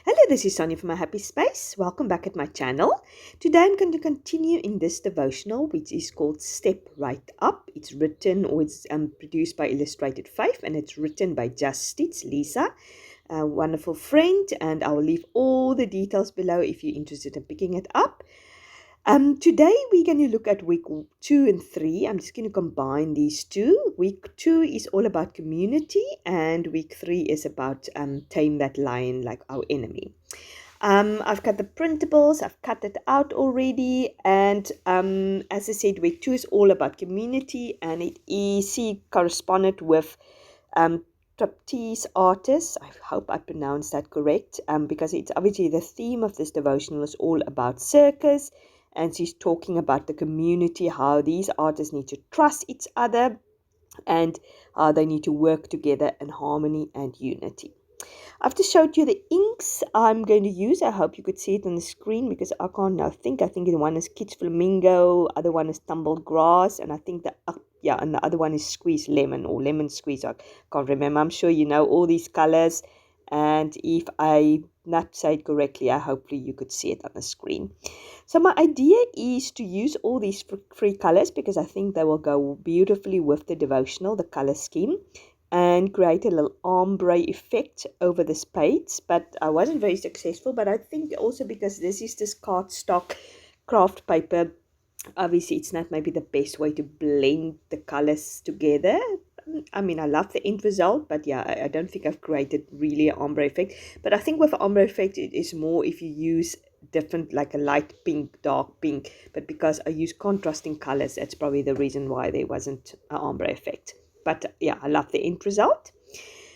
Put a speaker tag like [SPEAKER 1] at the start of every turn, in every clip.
[SPEAKER 1] Hello, this is Sonja from My Happy Space. Welcome back at my channel. Today I'm going to continue in this devotional, which is called Step Right Up. It's written or it's produced by Illustrated Faith, and it's written by Justice Lisa, a wonderful friend. And I will leave all the details below if you're interested in picking it up. Today we're going to look at week 2 and 3. I'm just going to combine these two. Week 2 is all about community, and week 3 is about tame that lion like our enemy. I've got the printables, I've cut it out already, and as I said, week 2 is all about community, and it is corresponded with trapeze artists. I hope I pronounced that correct, because it's obviously the theme of this devotional is all about circus, and she's talking about the community, how these artists need to trust each other, and how they need to work together in harmony and unity. I've just showed you the inks I'm going to use. I hope you could see it on the screen because I can't now think. I think the one is Kids Flamingo, other one is Tumbled Grass, and I think and the other one is Squeeze Lemon or Lemon Squeeze. I can't remember. I'm sure you know all these colors, and if I not say it correctly, hopefully you could see it on the screen. So my idea is to use all these free colors because I think they will go beautifully with the devotional, the color scheme, and create a little ombre effect over this page. But I wasn't very successful, but I think also because this is this cardstock craft paper, obviously it's not maybe the best way to blend the colors together. I mean, I love the end result, but yeah, I don't think I've created really an ombre effect. But I think with the ombre effect, it is more if you use different, like a light pink, dark pink. But because I use contrasting colors, that's probably the reason why there wasn't an ombre effect. But yeah, I love the end result.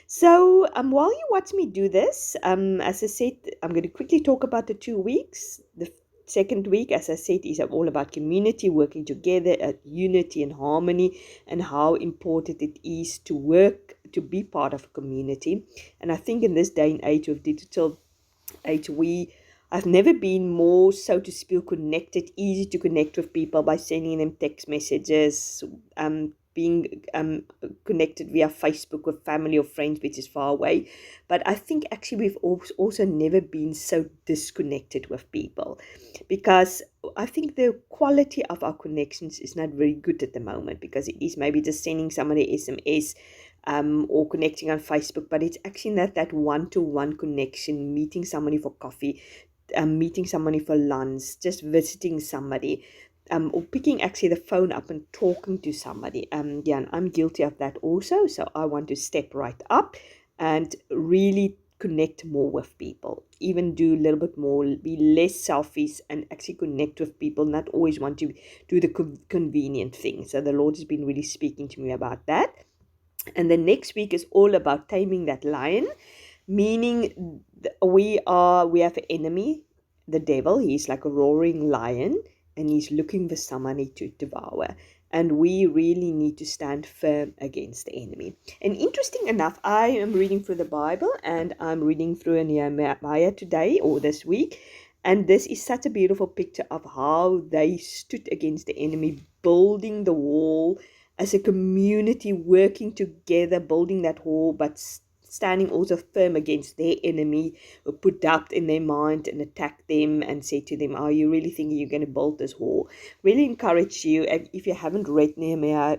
[SPEAKER 1] So while you watch me do this, as I said, I'm going to quickly talk about the 2 weeks. The second week, as I said, is all about community, working together at unity and harmony, and how important it is to work, to be part of a community. And I think in this day and age of digital age, I've never been more, so to speak, connected, easy to connect with people by sending them text messages, being connected via Facebook with family or friends which is far away. But I think actually we've also never been so disconnected with people, because I think the quality of our connections is not very good at the moment, because it is maybe just sending somebody SMS, or connecting on Facebook, but it's actually not that one-to-one connection, meeting somebody for coffee, meeting somebody for lunch, just visiting somebody, or picking actually the phone up and talking to somebody. Yeah, and I'm guilty of that also. So I want to step right up and really connect more with people, even do a little bit more, be less selfish and actually connect with people, not always want to do the convenient thing. So the Lord has been really speaking to me about that. And the next week is all about taming that lion, meaning we have an enemy, the devil. He's like a roaring lion, and he's looking for somebody to devour. And we really need to stand firm against the enemy. And interesting enough, I am reading through the Bible, and I'm reading through Nehemiah today or this week. And this is such a beautiful picture of how they stood against the enemy, building the wall as a community, working together, building that wall, but standing also firm against their enemy who put doubt in their mind and attacked them and said to them, are you really thinking you're going to build this wall? Really encourage you, if you haven't read Nehemiah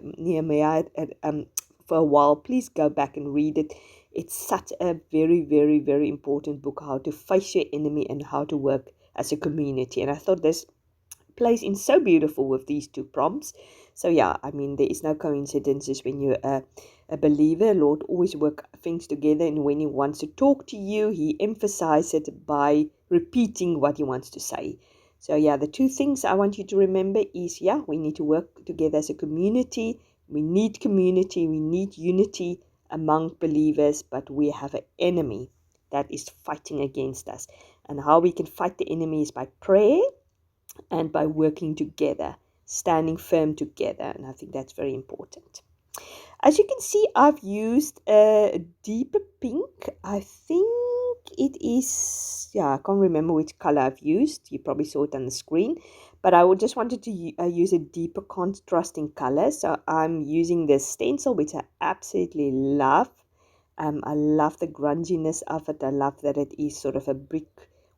[SPEAKER 1] for a while, please go back and read it. It's such a very, very, very important book, how to face your enemy and how to work as a community. And I thought this plays in so beautiful with these two prompts. So yeah, I mean, there is no coincidences when you're a believer. Lord always work things together, and when he wants to talk to you, he emphasizes it by repeating what he wants to say. So yeah, the two things I want you to remember is, yeah, we need to work together as a community. We need community, we need unity among believers, but we have an enemy that is fighting against us. And how we can fight the enemy is by prayer and by working together, standing firm together. And I think that's very important. As you can see, I've used a deeper pink. I think it is, yeah, I can't remember which color I've used. You probably saw it on the screen. But I just wanted to use a deeper contrasting color. So I'm using this stencil, which I absolutely love. I love the grunginess of it. I love that it is sort of a brick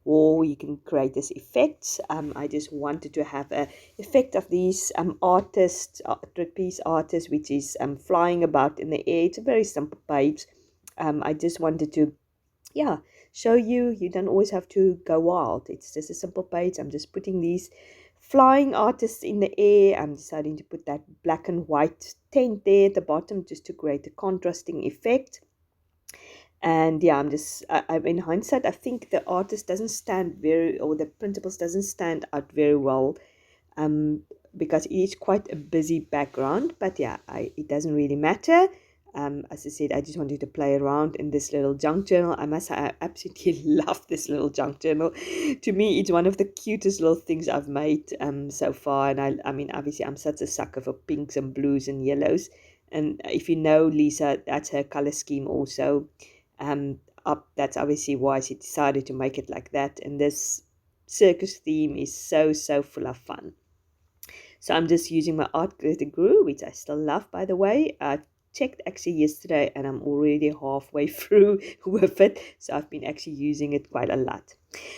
[SPEAKER 1] wall. You can create this effect. I just wanted to have a effect of these artists, trapeze artists, which is flying about in the air. It's a very simple page. I just wanted to, yeah, show you. You don't always have to go wild. It's just a simple page. I'm just putting these flying artists in the air. I'm deciding to put that black and white tent there at the bottom just to create a contrasting effect. And yeah, in hindsight, I think the artist doesn't stand very, or the printables doesn't stand out very well, um, because it is quite a busy background. But yeah, it doesn't really matter. As I said, I just wanted to play around in this little junk journal. I must say, I absolutely love this little junk journal. To me, it's one of the cutest little things I've made so far. And I mean, obviously, I'm such a sucker for pinks and blues and yellows. And if you know Lisa, that's her color scheme also. That's obviously why she decided to make it like that. And this circus theme is so full of fun. So I'm just using my art glitter glue, which I still love, by the way. I checked actually yesterday and I'm already halfway through with it. So I've been actually using it quite a lot.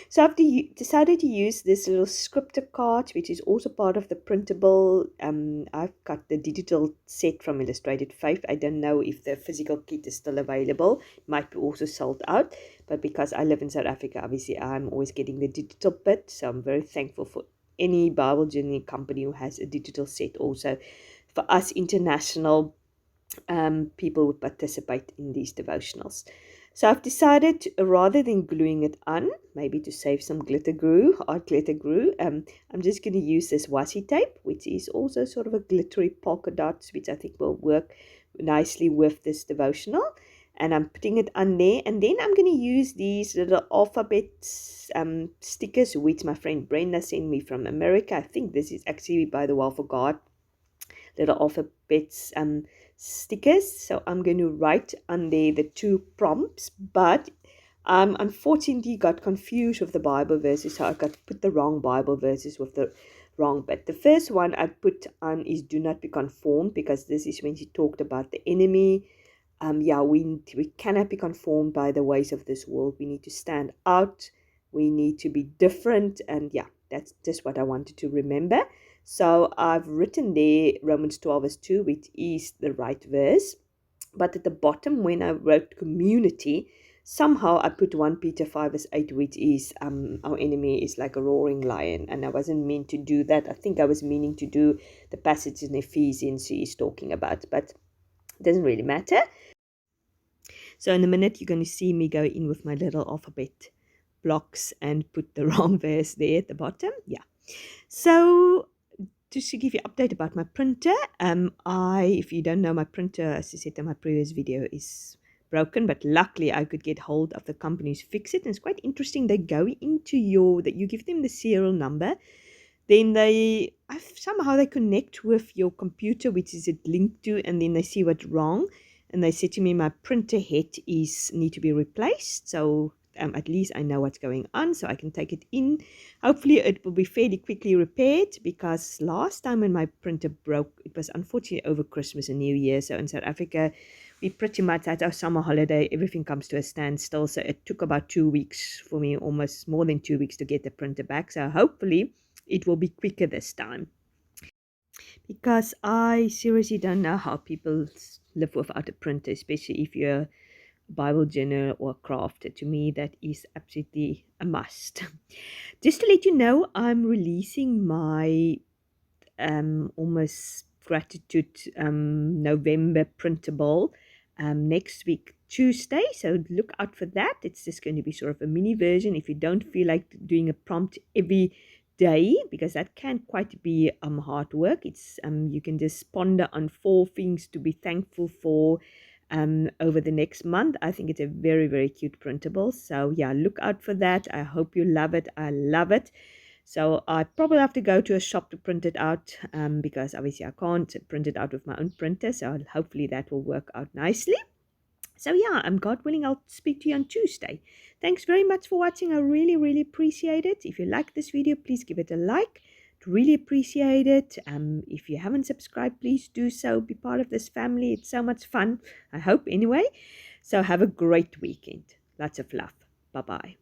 [SPEAKER 1] So I've decided to use this little scripter card, which is also part of the printable. I've got the digital set from Illustrated Faith. I don't know if the physical kit is still available. It might be also sold out. But because I live in South Africa, obviously I'm always getting the digital bit. So I'm very thankful for any Bible journey company who has a digital set also. For us international people would participate in these devotionals. So I've decided, rather than gluing it on, maybe to save some glitter glue, art glitter glue, I'm just going to use this washi tape, which is also sort of a glittery polka dots, which I think will work nicely with this devotional. And I'm putting it on there, and then I'm going to use these little alphabet stickers, which my friend Brenda sent me from America. I think this is actually by the Well for God little alphabets stickers. So I'm going to write on there the two prompts, but unfortunately got confused with the Bible verses, so I got put the wrong Bible verses with the wrong bit. The first one I put on is do not be conformed, because this is when she talked about the enemy. We cannot be conformed by the ways of this world. We need to stand out. We need to be different. And yeah, that's just what I wanted to remember. So I've written there Romans 12 verse 2, which is the right verse. But at the bottom, when I wrote community, somehow I put 1 Peter 5 verse 8, which is our enemy is like a roaring lion. And I wasn't meant to do that. I think I was meaning to do the passage in Ephesians she is talking about, but it doesn't really matter. So in a minute, you're going to see me go in with my little alphabet blocks and put the wrong verse there at the bottom. Yeah. So just to give you an update about my printer, if you don't know, my printer, as I said in my previous video, is broken, but luckily I could get hold of the companies fix it. And it's quite interesting. They go into that you give them the serial number, then somehow they connect with your computer, which is it linked to, and then they see what's wrong. And they said to me, my printer head need to be replaced. So at least I know what's going on, so I can take it in. Hopefully it will be fairly quickly repaired, because last time when my printer broke, it was unfortunately over Christmas and New Year. So in South Africa, we pretty much had our summer holiday. Everything comes to a standstill. So it took about 2 weeks for me, almost more than 2 weeks, to get the printer back. So hopefully it will be quicker this time, because I seriously don't know how people live without a printer, especially if you're a Bible journal or a crafter. To me, that is absolutely a must. Just to let you know, I'm releasing my almost gratitude November printable next week Tuesday, so look out for that. It's just going to be sort of a mini version if you don't feel like doing a prompt every day, because that can quite be hard work. It's you can just ponder on 4 things to be thankful for over the next month. I think it's a very cute printable, so yeah, look out for that. I hope you love it. I love it. So I probably have to go to a shop to print it out, because obviously I can't print it out with my own printer. So hopefully that will work out nicely. So yeah, God willing, I'll speak to you on Tuesday. Thanks very much for watching. I really appreciate it. If you like this video, please give it a like. I'd really appreciate it. If you haven't subscribed, please do so. Be part of this family. It's so much fun, I hope, anyway. So have a great weekend. Lots of love. Bye bye.